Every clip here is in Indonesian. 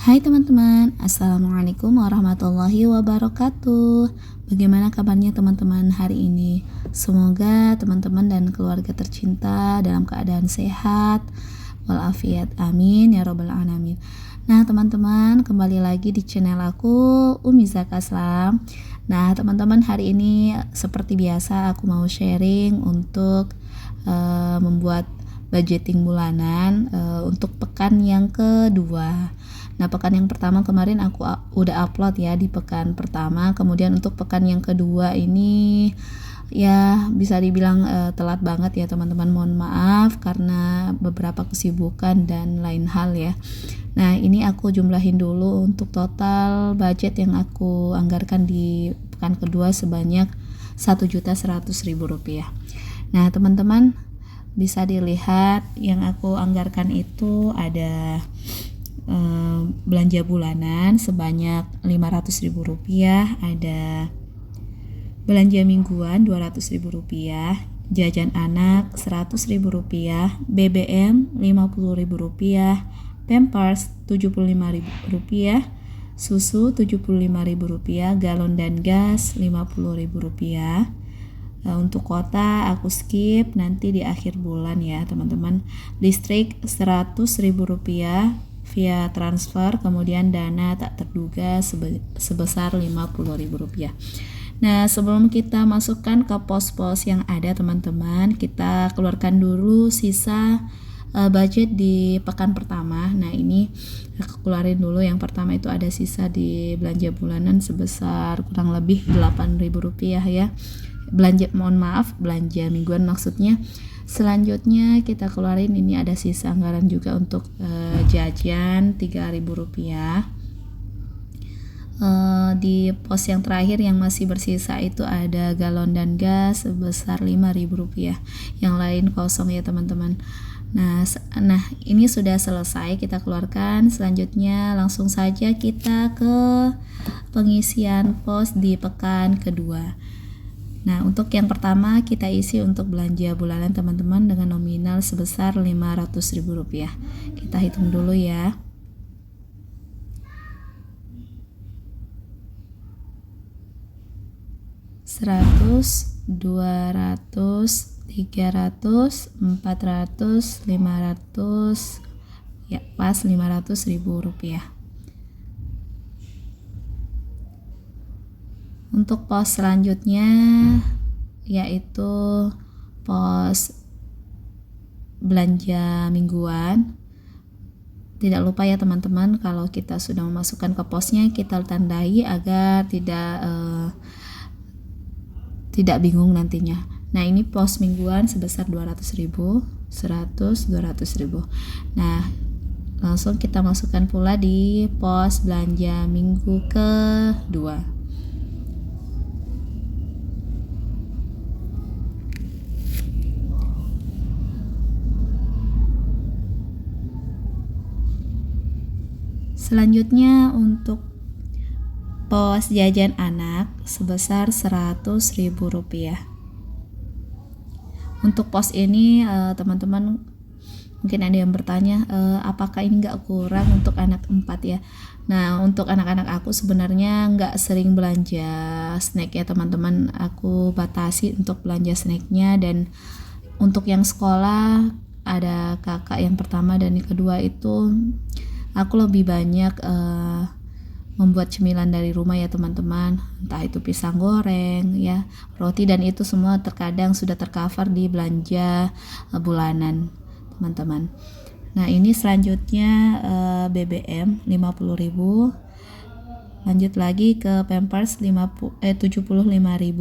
Hai teman-teman, Assalamualaikum warahmatullahi wabarakatuh. Bagaimana kabarnya teman-teman hari ini? Semoga teman-teman dan keluarga tercinta dalam keadaan sehat walafiat, amin ya robbal alamin. Nah teman-teman, kembali lagi di channel aku, Umi Zakaslam. Nah teman-teman, hari ini seperti biasa aku mau sharing untuk membuat budgeting bulanan untuk pekan yang kedua. Nah, pekan yang pertama kemarin aku udah upload ya di pekan pertama. Kemudian untuk pekan yang kedua ini ya bisa dibilang telat banget ya teman-teman. Mohon maaf karena beberapa kesibukan dan lain hal ya. Nah, ini aku jumlahin dulu untuk total budget yang aku anggarkan di pekan kedua sebanyak Rp1.100.000. Nah, teman-teman bisa dilihat yang aku anggarkan itu ada belanja bulanan sebanyak Rp500.000, ada belanja mingguan Rp200.000, jajan anak Rp100.000, BBM Rp50.000, Pampers Rp75.000, susu Rp75.000, galon dan gas Rp50.000. Untuk kota aku skip, nanti di akhir bulan ya teman-teman. Listrik Rp100.000 via transfer, kemudian dana tak terduga sebesar Rp50.000. Nah, sebelum kita masukkan ke pos-pos yang ada teman-teman, kita keluarkan dulu sisa budget di pekan pertama. Nah, ini aku keluarin dulu. Yang pertama itu ada sisa di belanja bulanan sebesar kurang lebih Rp8.000 ya. Belanja mingguan maksudnya. Selanjutnya kita keluarin, ini ada sisa anggaran juga untuk jajan Rp3.000. Di pos yang terakhir yang masih bersisa itu ada galon dan gas sebesar Rp5.000. Yang lain kosong ya teman-teman. Nah ini sudah selesai kita keluarkan. Selanjutnya langsung saja kita ke pengisian pos di pekan kedua. Nah, untuk yang pertama kita isi untuk belanja bulanan teman-teman dengan nominal sebesar Rp500.000. Kita hitung dulu ya. Rp100, Rp200, Rp300, Rp400, Rp500, ya pas Rp500.000. Untuk pos selanjutnya yaitu pos belanja mingguan. Tidak lupa ya teman-teman, kalau kita sudah memasukkan ke posnya kita tandai agar tidak bingung nantinya. Nah, ini pos mingguan sebesar Rp200.000, 100, Rp200.000. Nah, langsung kita masukkan pula di pos belanja minggu kedua. Selanjutnya untuk pos jajan anak sebesar Rp100.000. Untuk pos ini teman-teman mungkin ada yang bertanya, apakah ini nggak kurang untuk anak 4 ya? Nah, untuk anak-anak aku sebenarnya nggak sering belanja snack ya teman-teman. Aku batasi untuk belanja snacknya, dan untuk yang sekolah ada kakak yang pertama dan yang kedua itu aku lebih banyak membuat cemilan dari rumah ya teman-teman, entah itu pisang goreng ya, roti, dan itu semua terkadang sudah tercover di belanja bulanan teman-teman. Nah, ini selanjutnya BBM Rp50.000. Lanjut lagi ke Pampers Rp75.000.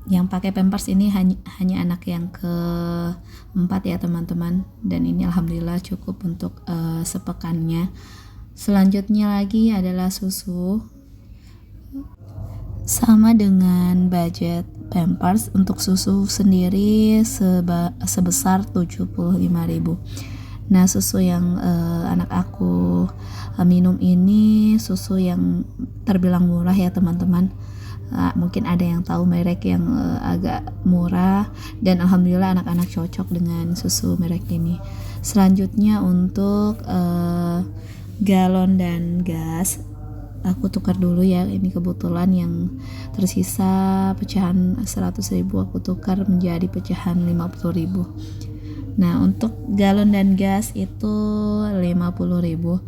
Yang pakai Pampers ini hanya anak yang keempat ya teman-teman, dan ini alhamdulillah cukup untuk sepekannya. Selanjutnya lagi adalah susu, sama dengan budget Pampers. Untuk susu sendiri sebesar Rp75.000. Nah, susu yang anak aku minum ini susu yang terbilang murah ya teman-teman. Mungkin ada yang tahu merek yang agak murah, dan alhamdulillah anak-anak cocok dengan susu merek ini. Selanjutnya untuk galon dan gas, aku tukar dulu ya. Ini kebetulan yang tersisa pecahan 100.000 aku tukar menjadi pecahan 50.000. Nah, untuk galon dan gas itu 50.000.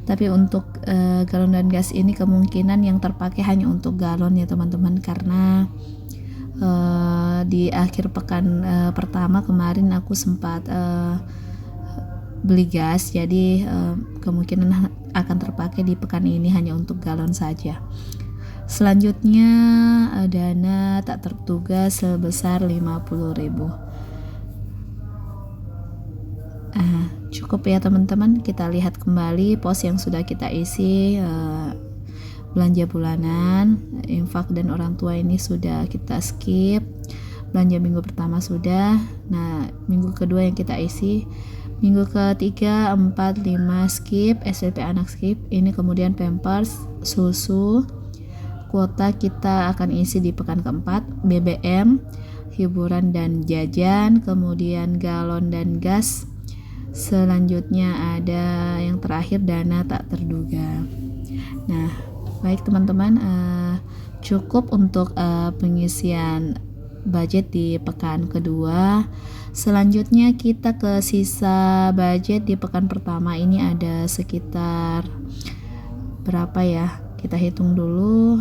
Tapi untuk galon dan gas ini kemungkinan yang terpakai hanya untuk galon ya teman-teman, karena di akhir pekan pertama kemarin aku sempat beli gas, jadi kemungkinan akan terpakai di pekan ini hanya untuk galon saja. Selanjutnya dana tak terduga sebesar 50.000. Cukup ya teman-teman. Kita lihat kembali pos yang sudah kita isi. Belanja bulanan, infak dan orang tua ini sudah kita skip. Belanja minggu pertama sudah. Nah, minggu kedua yang kita isi. Minggu ketiga, 4, 5 skip, SPP anak skip. Ini kemudian pampers, susu. Kuota kita akan isi di pekan keempat. BBM, hiburan dan jajan, kemudian galon dan gas. Selanjutnya ada yang terakhir, dana tak terduga. Nah, baik teman-teman, cukup untuk pengisian budget di pekan kedua. Selanjutnya kita ke sisa budget di pekan pertama. Ini ada sekitar berapa ya? Kita hitung dulu.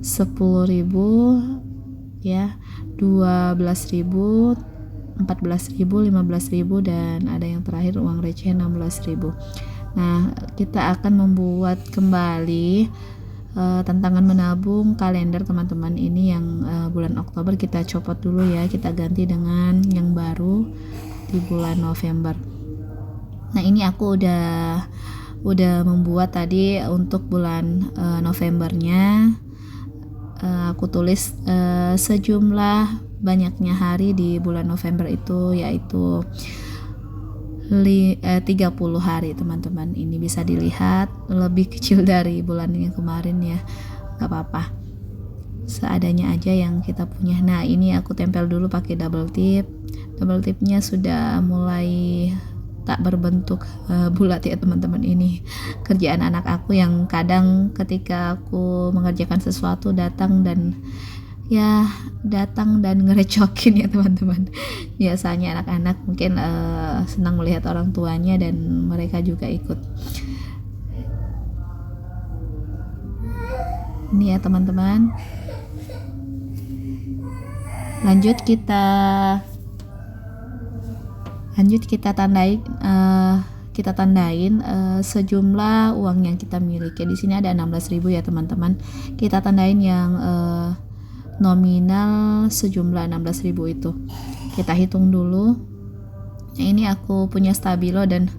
10.000 ya, 12.000, 14.000, 15.000, dan ada yang terakhir uang receh 16.000. Nah, kita akan membuat kembali tantangan menabung kalender teman-teman. Ini yang bulan Oktober kita copot dulu ya, kita ganti dengan yang baru di bulan November. Nah, ini aku udah membuat tadi untuk bulan Novembernya. Aku tulis sejumlah banyaknya hari di bulan November itu, yaitu 30 hari teman-teman. Ini bisa dilihat lebih kecil dari bulan yang kemarin ya, gak apa-apa, seadanya aja yang kita punya. Nah, ini aku tempel dulu pakai double tipnya sudah mulai tak berbentuk bulat ya teman-teman. Ini kerjaan anak aku yang kadang ketika aku mengerjakan sesuatu datang dan ngerecokin ya teman-teman. Biasanya anak-anak mungkin senang melihat orang tuanya dan mereka juga ikut. Ini ya teman-teman. Lanjut kita tandain sejumlah uang yang kita miliki. Di sini ada 16.000 ya teman-teman. Kita tandain yang nominal sejumlah 16.000 itu. Kita hitung dulu. Nah, ini aku punya stabilo, dan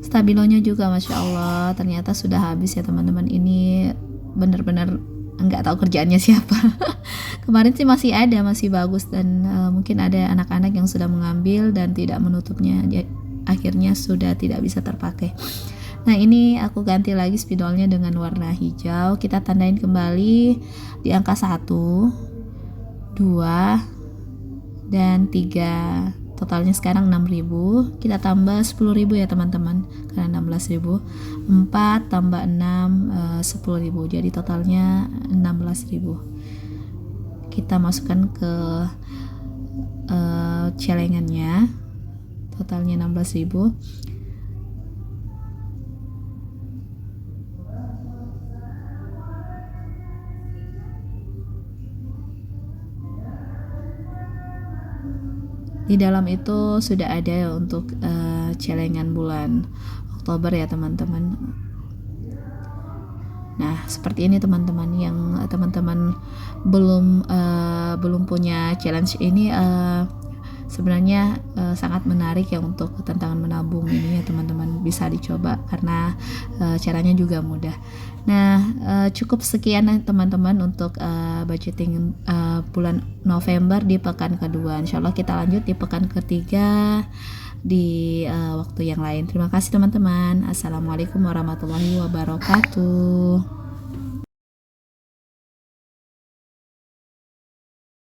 stabilonya juga Masya Allah ternyata sudah habis ya teman-teman. Ini benar-benar nggak tahu kerjaannya siapa. Kemarin sih masih bagus, dan mungkin ada anak-anak yang sudah mengambil dan tidak menutupnya, akhirnya sudah tidak bisa terpakai. Nah, ini aku ganti lagi spidolnya dengan warna hijau. Kita tandain kembali di angka 1, 2, dan 3. Totalnya sekarang 6.000. Kita tambah 10.000 ya teman-teman, karena 16.000. 4 tambah 6, 10.000. Jadi totalnya 16.000. Kita masukkan ke celengannya. Totalnya 16.000. Di dalam itu sudah ada untuk celengan bulan Oktober ya teman-teman. Nah, seperti ini teman-teman. Yang teman-teman belum punya challenge ini, sebenarnya sangat menarik ya untuk tantangan menabung ini ya teman-teman. Bisa dicoba karena caranya juga mudah. Nah, cukup sekian teman-teman untuk budgeting bulan November di pekan kedua. Insyaallah kita lanjut di pekan ketiga di waktu yang lain. Terima kasih teman-teman. Assalamualaikum warahmatullahi wabarakatuh.